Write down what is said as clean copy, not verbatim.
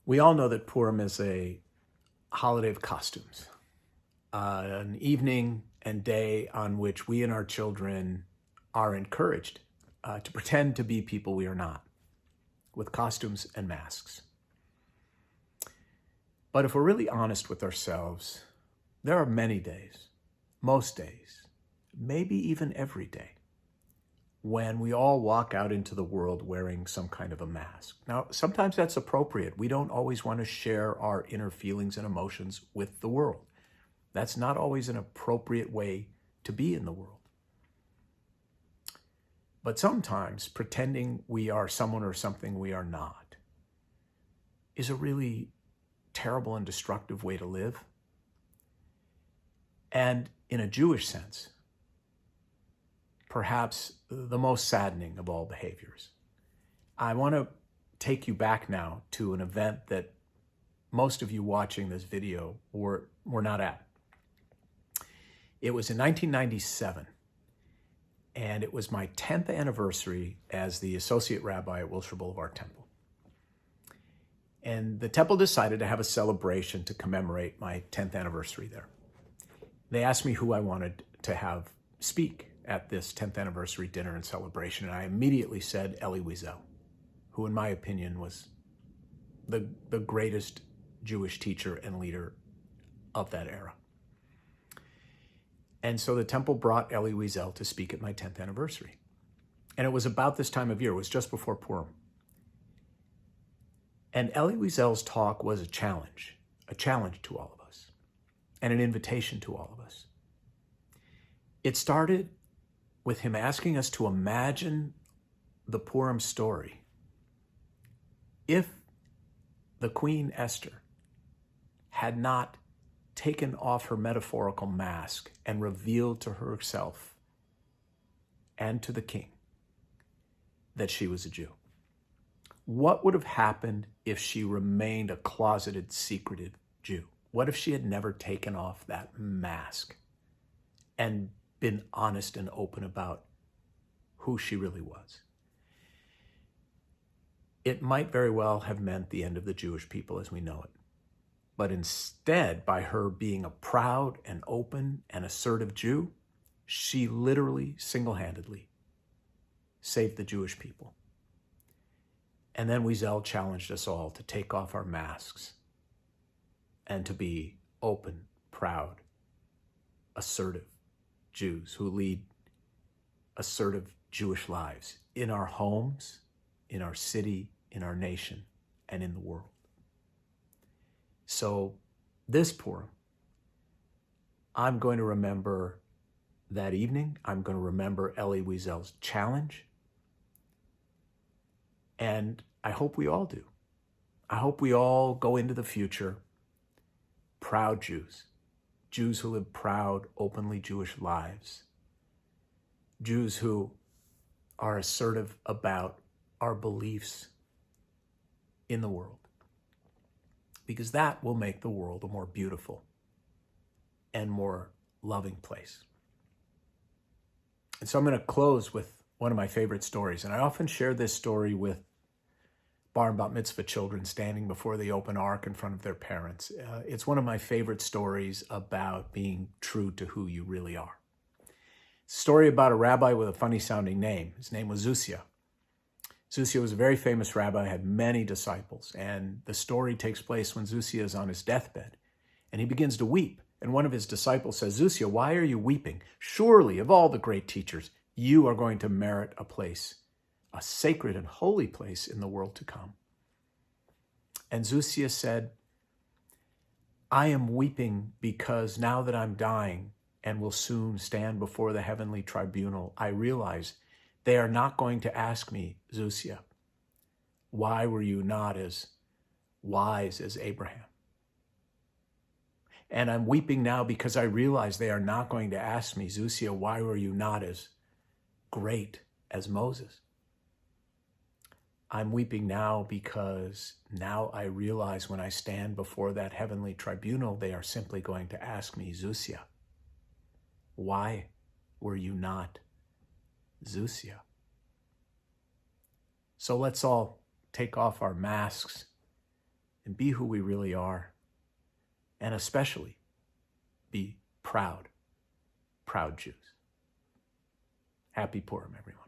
We all know that Purim is a holiday of costumes, an evening and day on which we and our children are encouraged to pretend to be people we are not, with costumes and masks. But if we're really honest with ourselves, there are many days, most days, maybe even every day, when we all walk out into the world wearing some kind of a mask. Now, sometimes that's appropriate. We don't always want to share our inner feelings and emotions with the world. That's not always an appropriate way to be in the world. But sometimes pretending we are someone or something we are not is a really terrible and destructive way to live. And in a Jewish sense, perhaps the most saddening of all behaviors. I want to take you back now to an event that most of you watching this video were not at. It was in 1997, and it was my 10th anniversary as the associate rabbi at Wilshire Boulevard Temple. And the temple decided to have a celebration to commemorate my 10th anniversary there. They asked me who I wanted to have speak at this 10th anniversary dinner and celebration, and I immediately said Elie Wiesel, who in my opinion was the greatest Jewish teacher and leader of that era. And so the temple brought Elie Wiesel to speak at my 10th anniversary. And it was about this time of year, it was just before Purim. And Elie Wiesel's talk was a challenge to all of us, and an invitation to all of us. It started with him asking us to imagine the Purim story. If the Queen Esther had not taken off her metaphorical mask and revealed to herself and to the king that she was a Jew, what would have happened if she remained a closeted, secretive Jew? What if she had never taken off that mask and been honest and open about who she really was? It might very well have meant the end of the Jewish people as we know it. But instead, by her being a proud and open and assertive Jew, she literally single-handedly saved the Jewish people. And then Wiesel challenged us all to take off our masks and to be open, proud, assertive Jews who lead assertive Jewish lives in our homes, in our city, in our nation, and in the world. So this Purim, I'm going to remember that evening. I'm going to remember Elie Wiesel's challenge. And I hope we all do. I hope we all go into the future proud Jews. Jews who live proud, openly Jewish lives. Jews who are assertive about our beliefs in the world. Because that will make the world a more beautiful and more loving place. And so I'm going to close with one of my favorite stories. And I often share this story with bar and bat mitzvah children standing before the open ark in front of their parents. It's one of my favorite stories about being true to who you really are. It's a story about a rabbi with a funny sounding name. His name was Zusia. Zusia was a very famous rabbi, had many disciples. And the story takes place when Zusia is on his deathbed. And he begins to weep. And one of his disciples says, "Zusia, why are you weeping? Surely, of all the great teachers, you are going to merit a place, a sacred and holy place in the world to come." And Zusia said, "I am weeping because now that I'm dying and will soon stand before the heavenly tribunal, I realize they are not going to ask me, Zusia, why were you not as wise as Abraham? And I'm weeping now because I realize they are not going to ask me, Zusia, why were you not as great as Moses? I'm weeping now because now I realize when I stand before that heavenly tribunal, they are simply going to ask me, Zusia, why were you not Zusia?" So let's all take off our masks and be who we really are, and especially be proud Jews. Happy Purim, everyone.